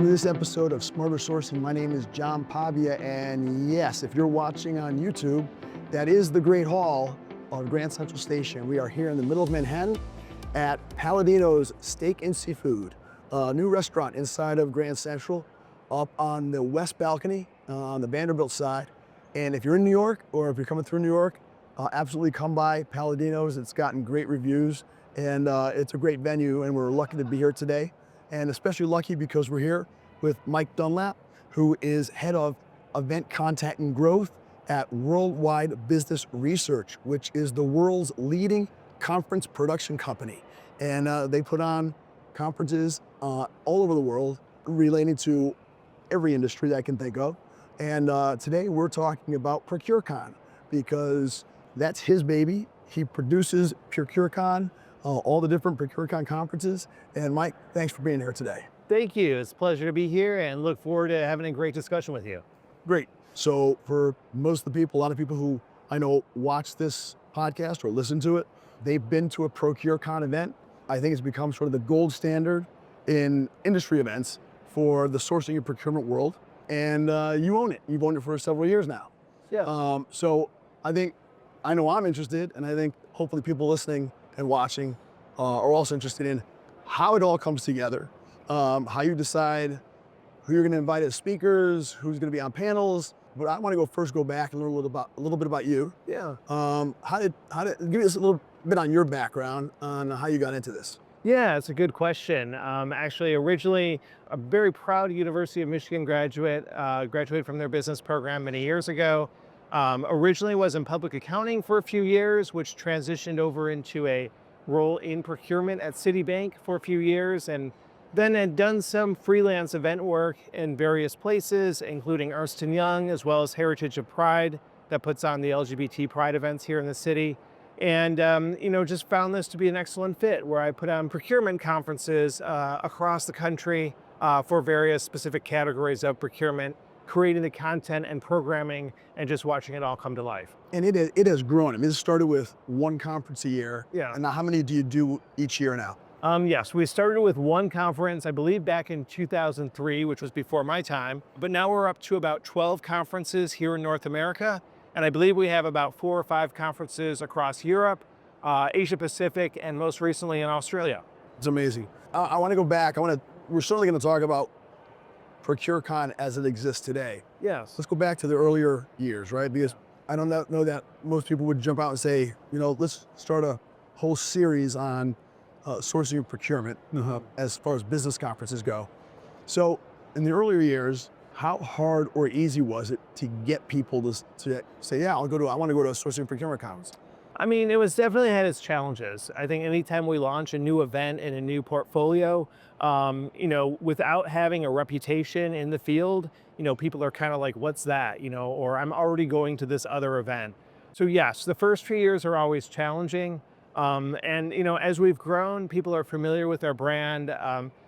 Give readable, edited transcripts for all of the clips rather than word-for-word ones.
Welcome to this episode of Smarter Sourcing. My name is John Pavia, and yes, if you're watching on YouTube, that is the Great Hall of Grand Central Station. We are here in the middle of Manhattan at Palladino's Steak and Seafood, a new restaurant inside of Grand Central, up on the west balcony on the Vanderbilt side. And if you're in New York, or if you're coming through New York, absolutely come by Palladino's. It's gotten great reviews, and it's a great venue, and we're lucky to be here today. And especially lucky because we're here with Mike Dunlap, who is head of event content and growth at Worldwide Business Research, which is the world's leading conference production company. And they put on conferences all over the world relating to every industry that I can think of. And today we're talking about ProcureCon because that's his baby. He produces ProcureCon, all the different ProcureCon conferences. And Mike, thanks for being here today. Thank you. It's a pleasure to be here and look forward to having a great discussion with you. Great. So for most of the people, a lot of people who I know watch this podcast or listen to it, they've been to a ProcureCon event. I think it's become sort of the gold standard in industry events for the sourcing and procurement world. And you own it. You've owned it for several years now. Yeah. So I know I'm interested, and I think hopefully people listening and watching are also interested in how it all comes together, how you decide who you're going to invite as speakers, who's going to be on panels. But I want to go back and learn a little bit about you. Yeah. How did give us a little bit on your background on how you got into this? Yeah, it's a good question. Actually, originally a very proud University of Michigan graduate, graduated from their business program many years ago. Originally was in public accounting for a few years, which transitioned over into a role in procurement at Citibank for a few years, and then had done some freelance event work in various places, including Ernst & Young, as well as Heritage of Pride, that puts on the LGBT Pride events here in the city. And, just found this to be an excellent fit, where I put on procurement conferences across the country for various specific categories of procurement, creating the content and programming and just watching it all come to life. And it has grown. I mean, it started with one conference a year. Yeah. And now how many do you do each year now? Yes, we started with one conference, I believe back in 2003, which was before my time. But now we're up to about 12 conferences here in North America. And I believe we have about 4 or 5 conferences across Europe, Asia Pacific, and most recently in Australia. It's amazing. I want to go back. We're certainly going to talk about ProcureCon as it exists today. Yes. Let's go back to the earlier years, right? Because I don't know that most people would jump out and say, let's start a whole series on sourcing and procurement as far as business conferences go. So in the earlier years, how hard or easy was it to get people to say, yeah, I want to go to a sourcing and procurement conference? I mean, it was definitely had its challenges. I think anytime we launch a new event and a new portfolio, without having a reputation in the field, people are kind of like, what's that? Or I'm already going to this other event. So yes, the first few years are always challenging. As we've grown, people are familiar with our brand.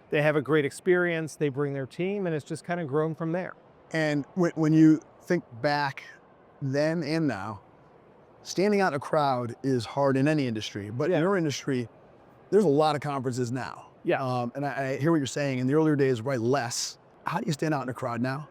They have a great experience. They bring their team, and it's just kind of grown from there. And when you think back then and now, standing out in a crowd is hard in any industry, but in your industry, there's a lot of conferences now. Yeah. And I hear what you're saying. In the earlier days, right, less. How do you stand out in a crowd now?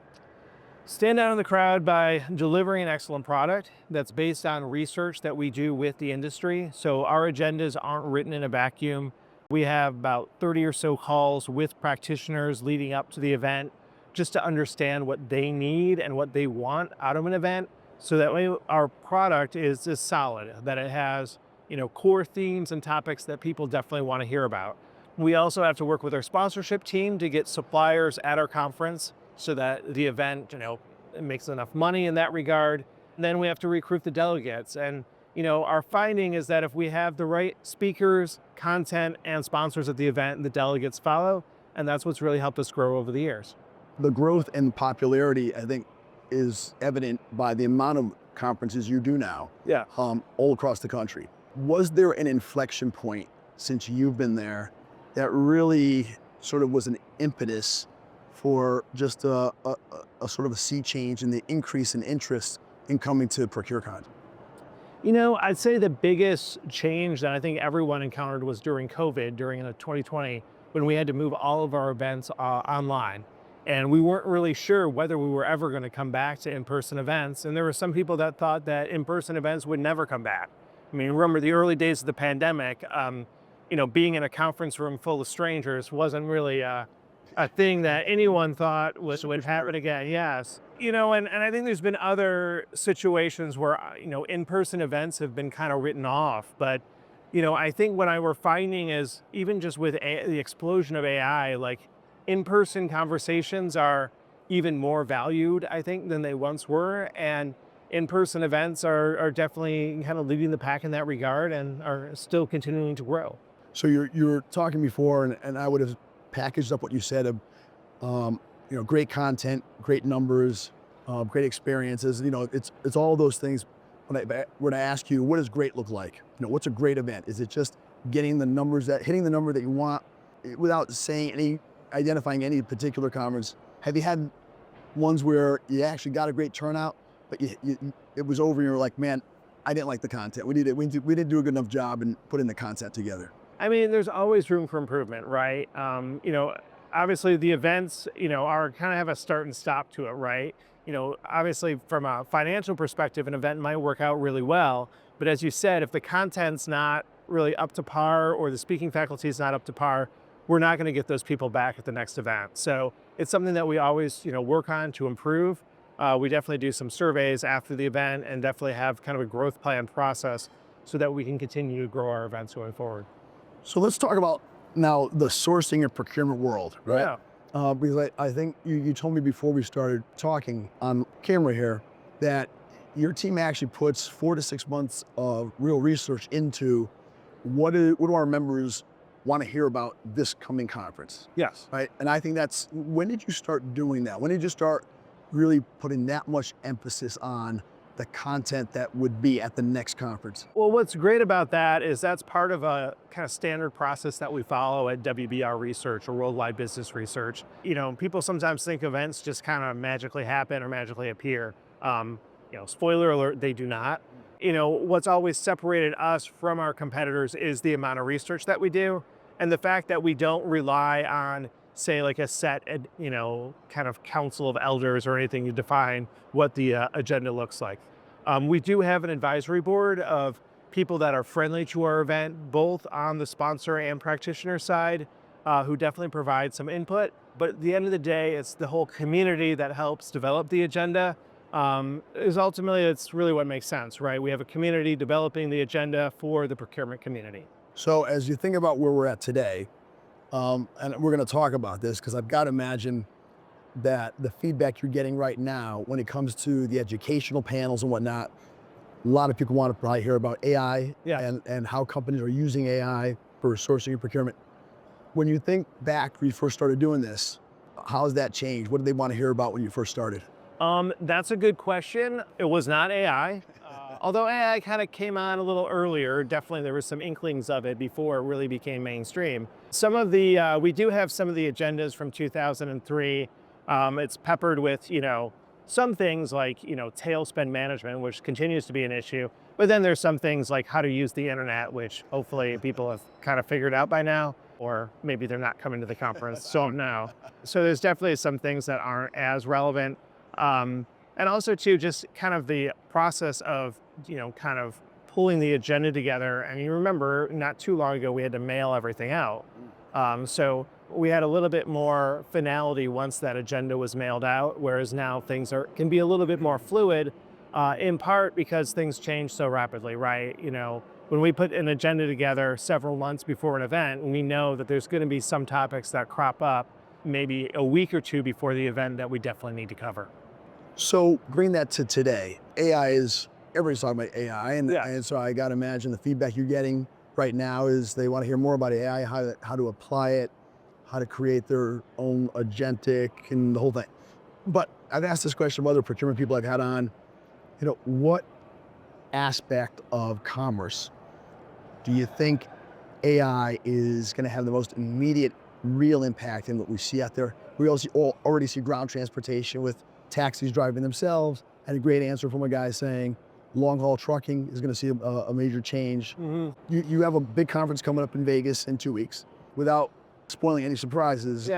Stand out in the crowd by delivering an excellent product that's based on research that we do with the industry. So our agendas aren't written in a vacuum. We have about 30 or so calls with practitioners leading up to the event, just to understand what they need and what they want out of an event. So that way our product is just solid, that it has, core themes and topics that people definitely want to hear about. We also have to work with our sponsorship team to get suppliers at our conference so that the event, it makes enough money in that regard. And then we have to recruit the delegates. And, our finding is that if we have the right speakers, content, and sponsors at the event, the delegates follow. And that's what's really helped us grow over the years. The growth and popularity, I think, is evident by the amount of conferences you do now. Yeah. All across the country. Was there an inflection point since you've been there that really sort of was an impetus for just a sort of a sea change in the increase in interest in coming to ProcureCon? I'd say the biggest change that I think everyone encountered was during COVID, during 2020, when we had to move all of our events online. And we weren't really sure whether we were ever going to come back to in-person events. And there were some people that thought that in-person events would never come back. I mean, remember the early days of the pandemic, being in a conference room full of strangers wasn't really a thing that anyone thought would happen again. Yes. And I think there's been other situations where, in-person events have been kind of written off. But, I think what we're finding is even just with the explosion of AI, like in-person conversations are even more valued, I think, than they once were. And in-person events are definitely kind of leading the pack in that regard and are still continuing to grow. So you were talking before, and I would have packaged up what you said of, great content, great numbers, great experiences. It's all those things. When I ask you, what does great look like? What's a great event? Is it just getting the numbers hitting the number that you want without identifying any particular conference? Have you had ones where you actually got a great turnout, but it was over and you're like, man, I didn't like the content. We didn't do a good enough job in putting the content together? I mean, there's always room for improvement, right? Obviously the events, are kind of have a start and stop to it, right? Obviously from a financial perspective, an event might work out really well. But as you said, if the content's not really up to par or the speaking faculty is not up to par, we're not going to get those people back at the next event. So it's something that we always, work on to improve. We definitely do some surveys after the event and definitely have kind of a growth plan process so that we can continue to grow our events going forward. So let's talk about now the sourcing and procurement world, right? Yeah. Because I think you told me before we started talking on camera here that your team actually puts 4 to 6 months of real research into what do our members want to hear about this coming conference. Yes. Right. And I think when did you start doing that? When did you start really putting that much emphasis on the content that would be at the next conference? Well, what's great about that is that's part of a kind of standard process that we follow at WBR Research or Worldwide Business Research. People sometimes think events just kind of magically happen or magically appear. Spoiler alert, they do not. What's always separated us from our competitors is the amount of research that we do and the fact that we don't rely on, say, like a set, kind of council of elders or anything to define what the agenda looks like. We do have an advisory board of people that are friendly to our event, both on the sponsor and practitioner side, who definitely provide some input. But at the end of the day, it's the whole community that helps develop the agenda. It's really what makes sense, right? We have a community developing the agenda for the procurement community. So as you think about where we're at today, and we're going to talk about this because I've got to imagine that the feedback you're getting right now when it comes to the educational panels and whatnot, a lot of people want to probably hear about AI and how companies are using AI for sourcing and procurement. When you think back when you first started doing this, how has that changed? What did they want to hear about when you first started? That's a good question. It was not AI. Although AI kind of came on a little earlier, definitely there was some inklings of it before it really became mainstream. We do have some of the agendas from 2003. It's peppered with, some things like, tail spend management, which continues to be an issue. But then there's some things like how to use the internet, which hopefully people have kind of figured out by now, or maybe they're not coming to the conference, so now. So there's definitely some things that aren't as relevant. And also too, just kind of the process of, kind of pulling the agenda together. And you remember not too long ago, we had to mail everything out. So we had a little bit more finality once that agenda was mailed out, whereas now things can be a little bit more fluid, in part because things change so rapidly, right? When we put an agenda together several months before an event, we know that there's going to be some topics that crop up maybe a week or two before the event that we definitely need to cover. So bring that to today. Everybody's talking about AI, and so I got to imagine the feedback you're getting right now is they want to hear more about AI, how to apply it, how to create their own agentic and the whole thing. But I've asked this question of other procurement people I've had on, what aspect of commerce do you think AI is going to have the most immediate real impact in what we see out there? We already see ground transportation with taxis driving themselves. I had a great answer from a guy saying long haul trucking is going to see a major change. Mm-hmm. You have a big conference coming up in Vegas in 2 weeks. Without spoiling any surprises,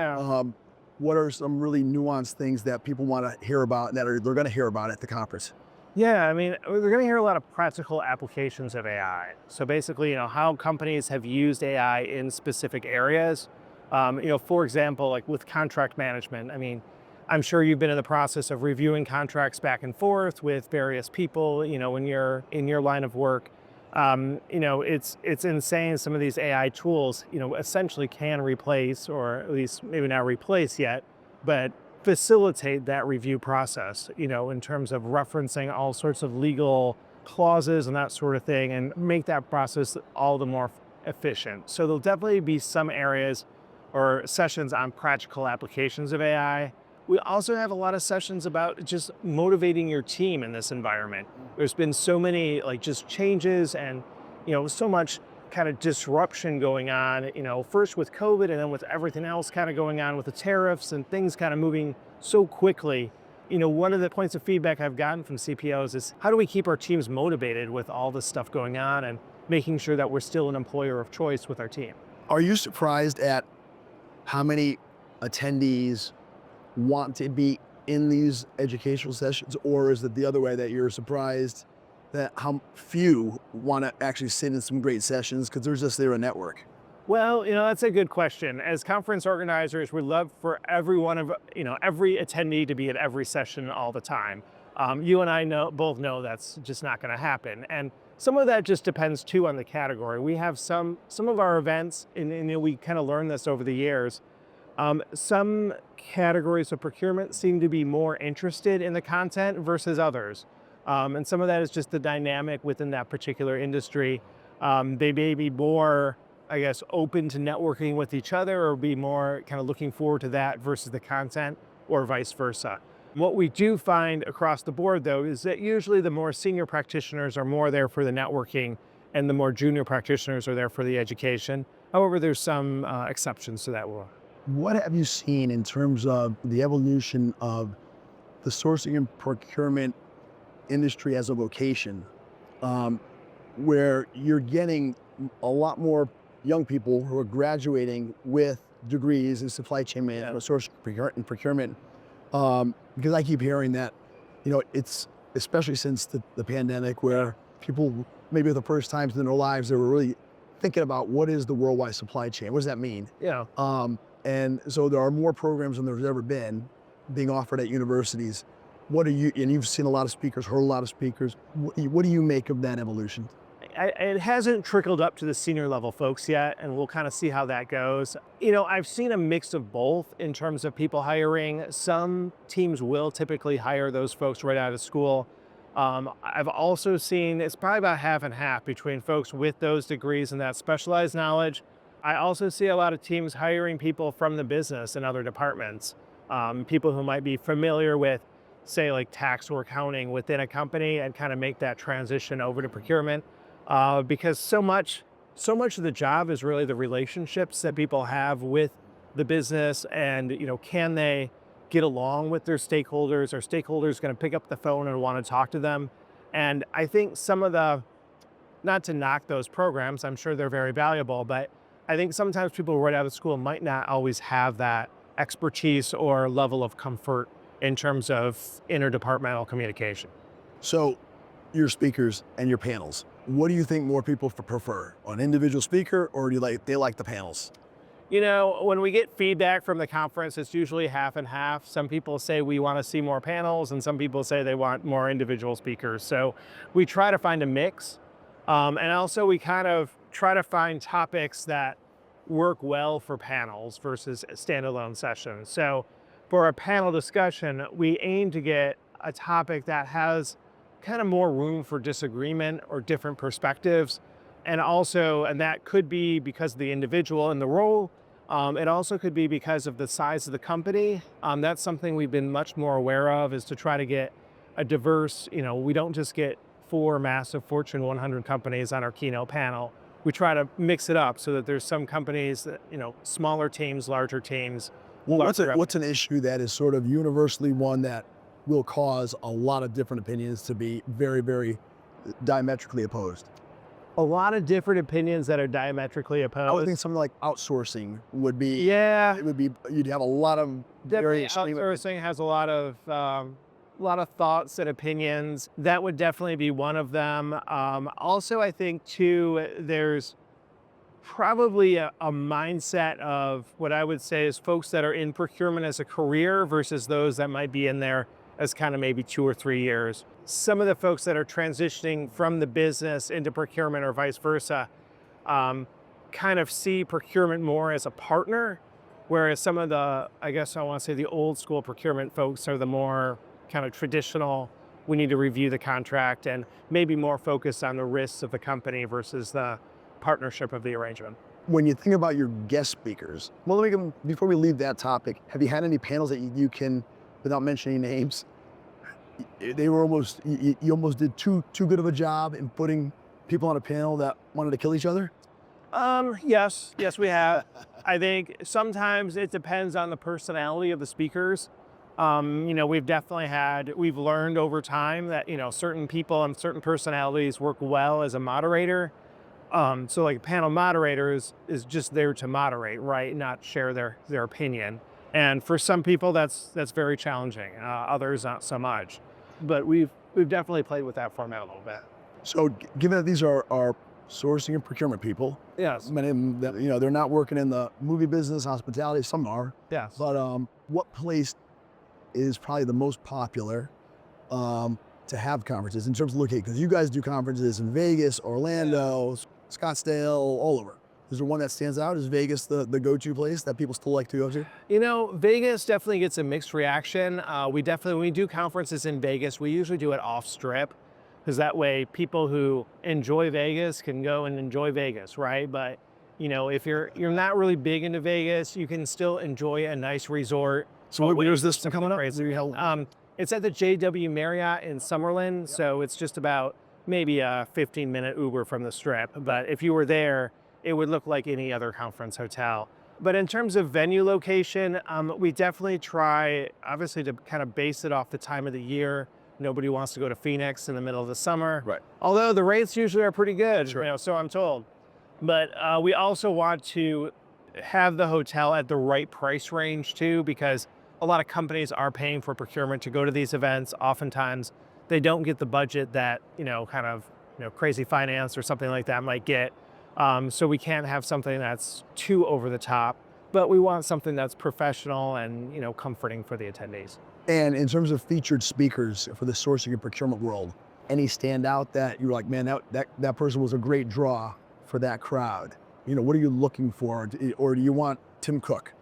what are some really nuanced things that people want to hear about they're going to hear about at the conference? Yeah, I mean, we're going to hear a lot of practical applications of AI. So basically, how companies have used AI in specific areas. For example, like with contract management. I mean, I'm sure you've been in the process of reviewing contracts back and forth with various people. When you're in your line of work. It's insane. Some of these AI tools, essentially can replace, or at least maybe not replace yet, but facilitate that review process, in terms of referencing all sorts of legal clauses and that sort of thing, and make that process all the more efficient. So there'll definitely be some areas or sessions on practical applications of AI. We also have a lot of sessions about just motivating your team in this environment. There's been so many just changes and, so much kind of disruption going on, first with COVID and then with everything else kind of going on with the tariffs and things kind of moving so quickly. One of the points of feedback I've gotten from CPOs is how do we keep our teams motivated with all this stuff going on and making sure that we're still an employer of choice with our team. Are you surprised at how many attendees want to be in these educational sessions, or is it the other way that you're surprised that how few want to actually sit in some great sessions because there's just there a network? Well, that's a good question. As conference organizers, we love for every attendee to be at every session all the time. You and I both know that's just not going to happen. And some of that just depends too on the category. We have some of our events, and we kind of learned this over the years. Some categories of procurement seem to be more interested in the content versus others. And some of that is just the dynamic within that particular industry. They may be more, I guess, open to networking with each other, or be more kind of looking forward to that versus the content, or vice versa. What we do find across the board, though, is that usually the more senior practitioners are more there for the networking, and the more junior practitioners are there for the education. However, there's some exceptions to that rule. What have you seen in terms of the evolution of the sourcing and procurement industry as a vocation, where you're getting a lot more young people who are graduating with degrees in supply chain management, sourcing and procurement? Because I keep hearing that, it's especially since the pandemic, where people maybe for the first times in their lives, they were really thinking about what is the worldwide supply chain? What does that mean? Yeah. And so there are more programs than there's ever been being offered at universities. And you've seen a lot of speakers, heard a lot of speakers. What do you make of that evolution? It hasn't trickled up to the senior level folks yet, and we'll kind of see how that goes. I've seen a mix of both in terms of people hiring. Some teams will typically hire those folks right out of school. I've also seen it's probably about half and half between folks with those degrees and that specialized knowledge. I also see a lot of teams hiring people from the business and other departments, people who might be familiar with, say, like tax or accounting within a company, and kind of make that transition over to procurement. Because so much of the job is really the relationships that people have with the business, and can they get along with their stakeholders? Are stakeholders going to pick up the phone and want to talk to them? And I think some of not to knock those programs, I'm sure they're very valuable, but I think sometimes people right out of school might not always have that expertise or level of comfort in terms of interdepartmental communication. So your speakers and your panels, what do you think more people prefer, an individual speaker, or do they like the panels? When we get feedback from the conference, it's usually half and half. Some people say we want to see more panels, and some people say they want more individual speakers. So we try to find a mix. And also we kind of try to find topics that work well for panels versus standalone sessions. So for a panel discussion, we aim to get a topic that has kind of more room for disagreement or different perspectives. And that could be because of the individual and the role. It also could be because of the size of the company. That's something we've been much more aware of, is to try to get a diverse, we don't just get 4 massive Fortune 100 companies on our keynote panel. We try to mix it up so that there's some companies that, smaller teams, larger teams. Well, what's an issue that is sort of universally one that will cause a lot of different opinions to be very, very diametrically opposed? A lot of different opinions that are diametrically I would opposed. think something like outsourcing would be, Yeah, it would be, you'd have a lot of very definitely extreme. outsourcing has a lot of thoughts and opinions. That would definitely be one of them. Also, I think too, there's probably a mindset of what I would say is folks that are in procurement as a career versus those that might be in there as kind of maybe 2 or 3 years. Some of the folks that are transitioning from the business into procurement or vice versa kind of see procurement more as a partner, whereas some of the, I guess I want to say the old school procurement folks are the more kind of traditional, we need to review the contract and maybe more focused on the risks of the company versus the partnership of the arrangement. When you think about your guest speakers, well, before we leave that topic, have you had any panels that you can, without mentioning names, they were almost, you almost did too good of a job in putting people on a panel that wanted to kill each other? Yes, we have. I think sometimes it depends on the personality of the speakers. We've learned over time that, certain people and certain personalities work well as a moderator. So like panel moderators is just there to moderate, right? Not share their opinion. And for some people that's very challenging. Others not so much. But we've definitely played with that format a little bit. So given that these are sourcing and procurement people, Yes. many of them, they're not working in the movie business, hospitality, some are, Yes. but what place is probably the most popular to have conferences in terms of location? Because you guys do conferences in Vegas, Orlando, Scottsdale, all over. Is there one that stands out? Is Vegas the go-to place that people still like to go to? Vegas definitely gets a mixed reaction. When we do conferences in Vegas, we usually do it off strip, because that way people who enjoy Vegas can go and enjoy Vegas, right? But if you're not really big into Vegas, you can still enjoy a nice resort. So where's this coming up? It's at the JW Marriott in Summerlin, so it's just about maybe a 15-minute Uber from the strip. But if you were there, it would look like any other conference hotel. But in terms of venue location, we definitely try, obviously, to kind of base it off the time of the year. Nobody wants to go to Phoenix in the middle of the summer. Right. Although the rates usually are pretty good, Sure. so I'm told. But we also want to have the hotel at the right price range too, because a lot of companies are paying for procurement to go to these events. Oftentimes they don't get the budget that, crazy finance or something like that might get. So we can't have something that's too over the top, but we want something that's professional and, comforting for the attendees. And in terms of featured speakers for the sourcing and procurement world, any standout that you were like, man, that person was a great draw for that crowd? What are you looking for? Or do you want Tim Cook?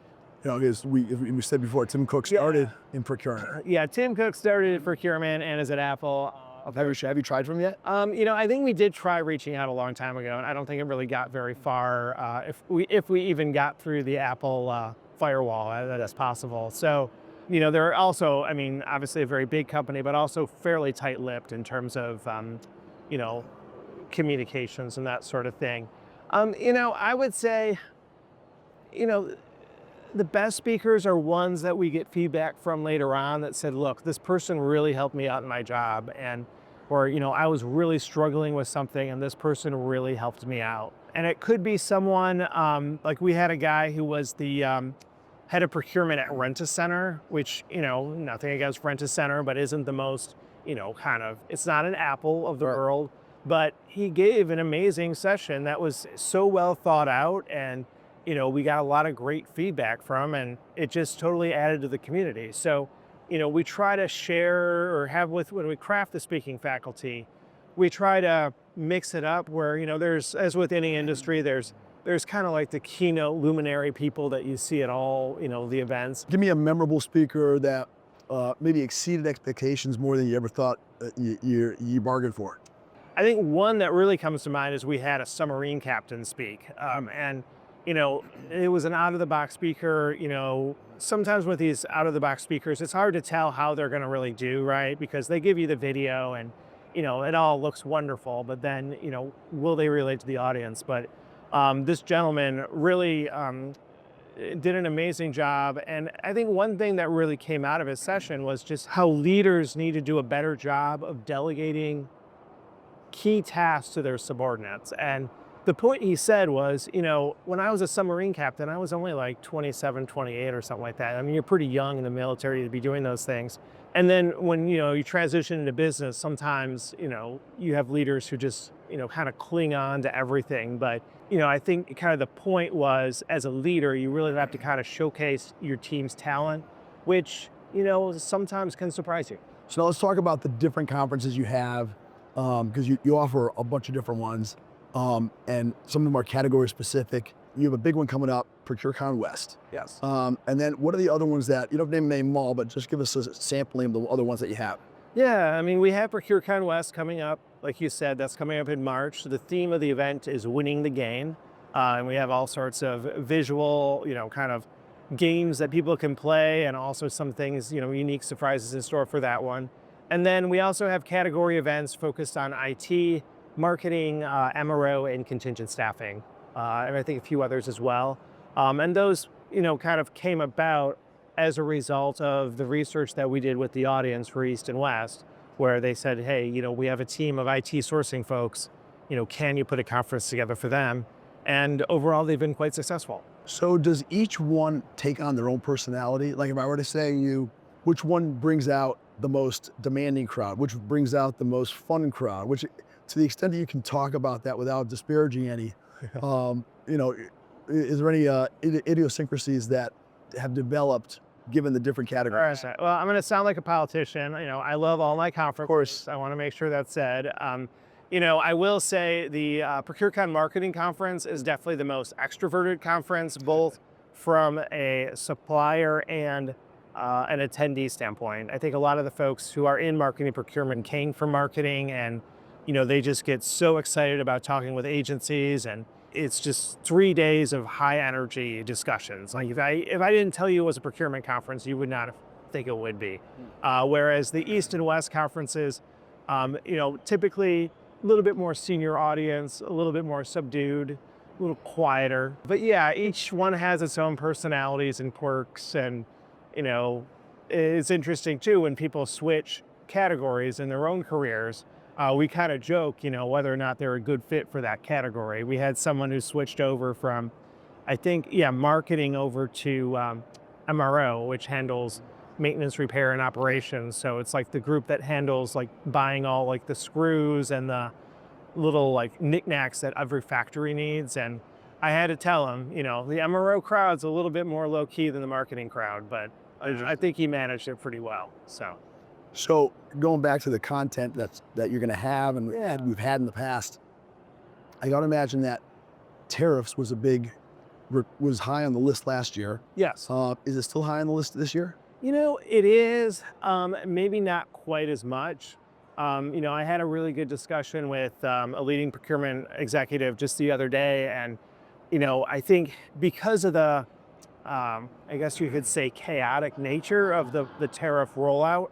Because we said before, Tim Cook started in procurement. Yeah, Tim Cook started at procurement and is at Apple. Have you tried from yet? I think we did try reaching out a long time ago, and I don't think it really got very far. If we even got through the Apple firewall, that's possible. So, they're also, obviously a very big company, but also fairly tight-lipped in terms of, communications and that sort of thing. I would say, the best speakers are ones that we get feedback from later on that said, look, this person really helped me out in my job, or I was really struggling with something and this person really helped me out. And it could be someone, like we had a guy who was the head of procurement at Rent-A-Center, which, nothing against Rent-A-Center, but isn't the most, it's not an Apple of the world, but he gave an amazing session that was so well thought out, and we got a lot of great feedback from, and it just totally added to the community. So, we try to share or have when we craft the speaking faculty, we try to mix it up where, there's, as with any industry, there's kind of like the keynote luminary people that you see at all, the events. Give me a memorable speaker that maybe exceeded expectations more than you ever thought you bargained for. I think one that really comes to mind is we had a submarine captain speak, and it was an out-of-the-box speaker. Sometimes with these out-of-the-box speakers, it's hard to tell how they're going to really do, right? Because they give you the video and, it all looks wonderful, but then, will they relate to the audience? But this gentleman really did an amazing job. And I think one thing that really came out of his session was just how leaders need to do a better job of delegating key tasks to their subordinates. And the point he said was, when I was a submarine captain, I was only like 27, 28 or something like that. I mean, you're pretty young in the military to be doing those things. And then when, you transition into business, sometimes, you have leaders who just, kind of cling on to everything. But, I think kind of the point was, as a leader, you really have to kind of showcase your team's talent, which, sometimes can surprise you. So now let's talk about the different conferences you have, because you offer a bunch of different ones, and some of them are category specific. You have a big one coming up, ProcureCon West. Yes. And then what are the other ones that, you don't name them all, but just give us a sampling of the other ones that you have. Yeah, I mean, we have ProcureCon West coming up. Like you said, that's coming up in March. So the theme of the event is winning the game. And we have all sorts of visual, kind of games that people can play, and also some things, unique surprises in store for that one. And then we also have category events focused on IT, marketing, MRO, and contingent staffing. And I think a few others as well. And those, kind of came about as a result of the research that we did with the audience for East and West, where they said, hey, we have a team of IT sourcing folks, can you put a conference together for them? And overall, they've been quite successful. So does each one take on their own personality? Like if I were to say which one brings out the most demanding crowd, which brings out the most fun crowd, which, to the extent that you can talk about that without disparaging any, is there any idiosyncrasies that have developed given the different categories? Well, I'm going to sound like a politician. I love all my conferences. Of course. I want to make sure that's said. I will say the ProcureCon Marketing Conference is definitely the most extroverted conference, both from a supplier and an attendee standpoint. I think a lot of the folks who are in marketing procurement came from marketing, and they just get so excited about talking with agencies, and it's just 3 days of high energy discussions. Like if I didn't tell you it was a procurement conference, you would not think it would be. Whereas the East and West conferences, typically a little bit more senior audience, a little bit more subdued, a little quieter. But yeah, each one has its own personalities and quirks, and it's interesting too when people switch categories in their own careers. We kind of joke, whether or not they're a good fit for that category. We had someone who switched over from, marketing over to MRO, which handles maintenance, repair, and operations. So it's like the group that handles like buying all like the screws and the little like knickknacks that every factory needs. And I had to tell him, the MRO crowd's a little bit more low key than the marketing crowd, but I think he managed it pretty well. So going back to the content that you're going to have and we've had in the past, I got to imagine that tariffs was was high on the list last year. Yes. Is it still high on the list this year? It is, maybe not quite as much. I had a really good discussion with a leading procurement executive just the other day, and I think because of the, I guess you could say, chaotic nature of the tariff rollout,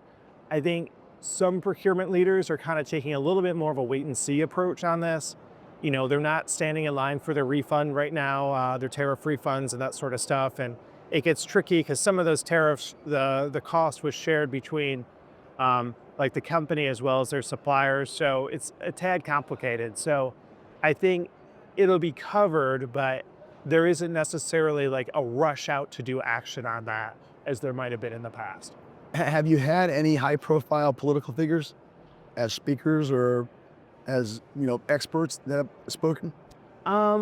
I think some procurement leaders are kind of taking a little bit more of a wait and see approach on this. They're not standing in line for their refund right now, their tariff refunds and that sort of stuff. And it gets tricky because some of those tariffs, the cost was shared between like the company as well as their suppliers. So it's a tad complicated. So I think it'll be covered, but there isn't necessarily like a rush out to do action on that as there might have been in the past. Have you had any high profile political figures as speakers or as, experts that have spoken?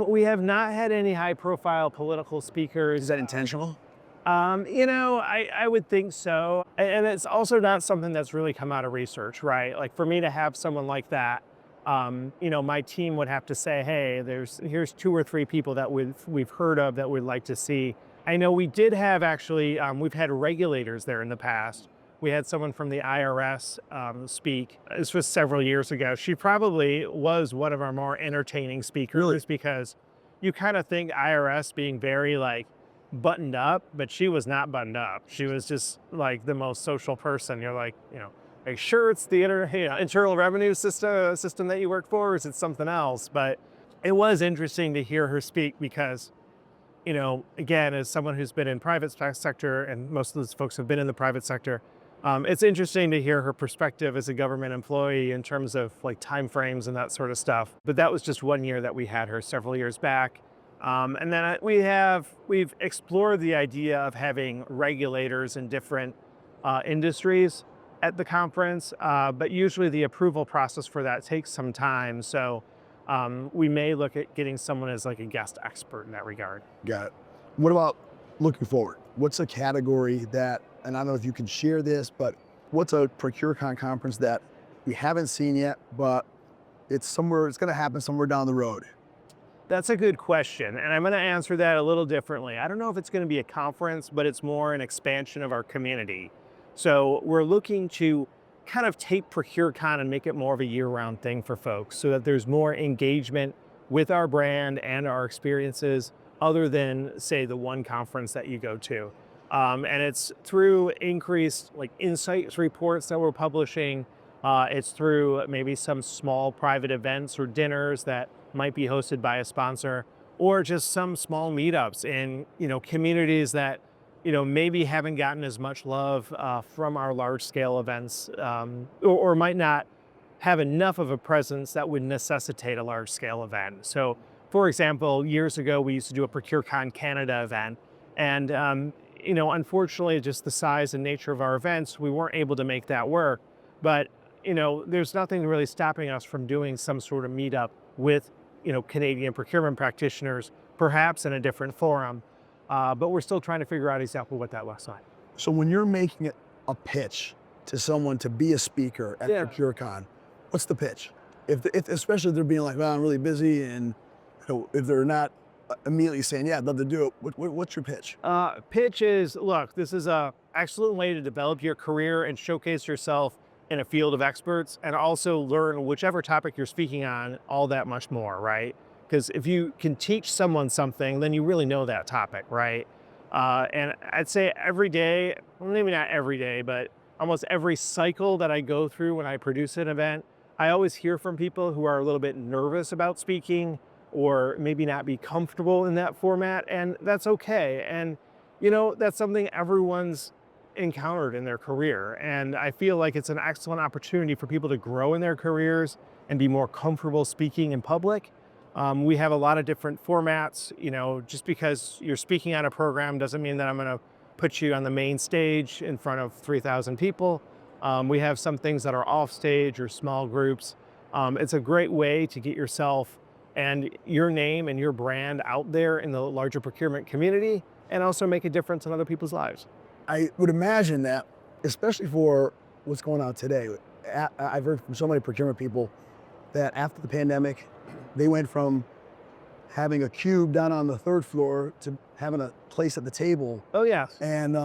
We have not had any high profile political speakers. Is that intentional? I would think so. And it's also not something that's really come out of research, right? Like for me to have someone like that, my team would have to say, hey, here's 2 or 3 people that we've heard of that we'd like to see. I know we did have actually, we've had regulators there in the past. We had someone from the IRS speak. This was several years ago. She probably was one of our more entertaining speakers. Really? Because you kind of think IRS being very like buttoned up, but she was not buttoned up. She was just like the most social person. You're like, are you sure it's the Internal Revenue system that you work for, or is it something else? But it was interesting to hear her speak because, again, as someone who's been in private sector, and most of those folks have been in the private sector, It's interesting to hear her perspective as a government employee in terms of like timeframes and that sort of stuff. But that was just one year that we had her several years back. And then we've explored the idea of having regulators in different industries at the conference, but usually the approval process for that takes some time. So we may look at getting someone as like a guest expert in that regard. Got it. What about looking forward? What's a category that, and I don't know if you can share this, but what's a ProcureCon conference that we haven't seen yet, but it's going to happen somewhere down the road? That's a good question, and I'm going to answer that a little differently. I don't know if it's going to be a conference, but it's more an expansion of our community. So we're looking to kind of take ProcureCon and make it more of a year-round thing for folks so that there's more engagement with our brand and our experiences other than, say, the one conference that you go to. And it's through increased like insights reports that we're publishing. It's through maybe some small private events or dinners that might be hosted by a sponsor, or just some small meetups in, communities that, maybe haven't gotten as much love from our large scale events, or might not have enough of a presence that would necessitate a large scale event. So for example, years ago, we used to do a ProcureCon Canada event, and unfortunately, just the size and nature of our events, we weren't able to make that work. But there's nothing really stopping us from doing some sort of meetup with Canadian procurement practitioners, perhaps in a different forum. But we're still trying to figure out exactly what that looks like. So when you're making a pitch to someone to be a speaker at ProcureCon, what's the pitch? If especially if they're being like, well, I'm really busy, and if they're not immediately saying, yeah, I'd love to do it, what's your pitch? Pitch is, look, this is an excellent way to develop your career and showcase yourself in a field of experts, and also learn whichever topic you're speaking on all that much more, right? Because if you can teach someone something, then you really know that topic, right? And I'd say every day, well, maybe not every day, but almost every cycle that I go through when I produce an event, I always hear from people who are a little bit nervous about speaking, or maybe not be comfortable in that format, and that's okay. And that's something everyone's encountered in their career, and I feel like it's an excellent opportunity for people to grow in their careers and be more comfortable speaking in public. We have a lot of different formats. Just because you're speaking on a program doesn't mean that I'm going to put you on the main stage in front of 3,000 people. We have some things that are off stage or small groups. It's a great way to get yourself and your name and your brand out there in the larger procurement community, and also make a difference in other people's lives. I would imagine that, especially for what's going on today, I've heard from so many procurement people that after the pandemic, they went from having a cube down on the third floor to having a place at the table. Oh, yes. And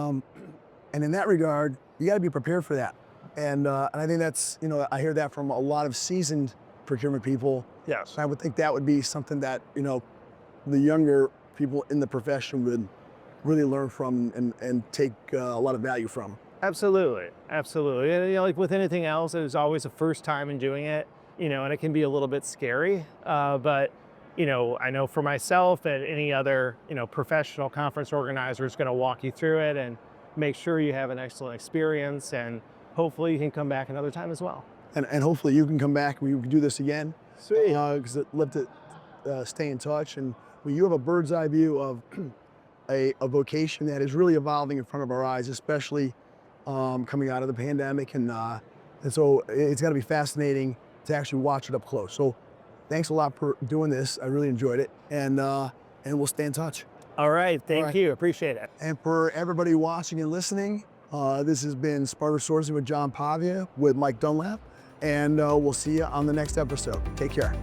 in that regard, you got to be prepared for that. And I think that's, I hear that from a lot of seasoned procurement people. Yes. I would think that would be something that, the younger people in the profession would really learn from and take a lot of value from. Absolutely, absolutely. And like with anything else, there's always a first time in doing it, and it can be a little bit scary. But I know for myself and any other professional conference organizer is going to walk you through it and make sure you have an excellent experience, and hopefully you can come back another time as well. And hopefully you can come back and we can do this again. Sweet. Because I'd love to stay in touch. And you have a bird's eye view of a vocation that is really evolving in front of our eyes, especially coming out of the pandemic. And so it's got to be fascinating to actually watch it up close. So thanks a lot for doing this. I really enjoyed it. And we'll stay in touch. All right. Thank you. Appreciate it. And for everybody watching and listening, this has been Smarter Sourcing with John Pavia with Mike Dunlap. And we'll see you on the next episode. Take care.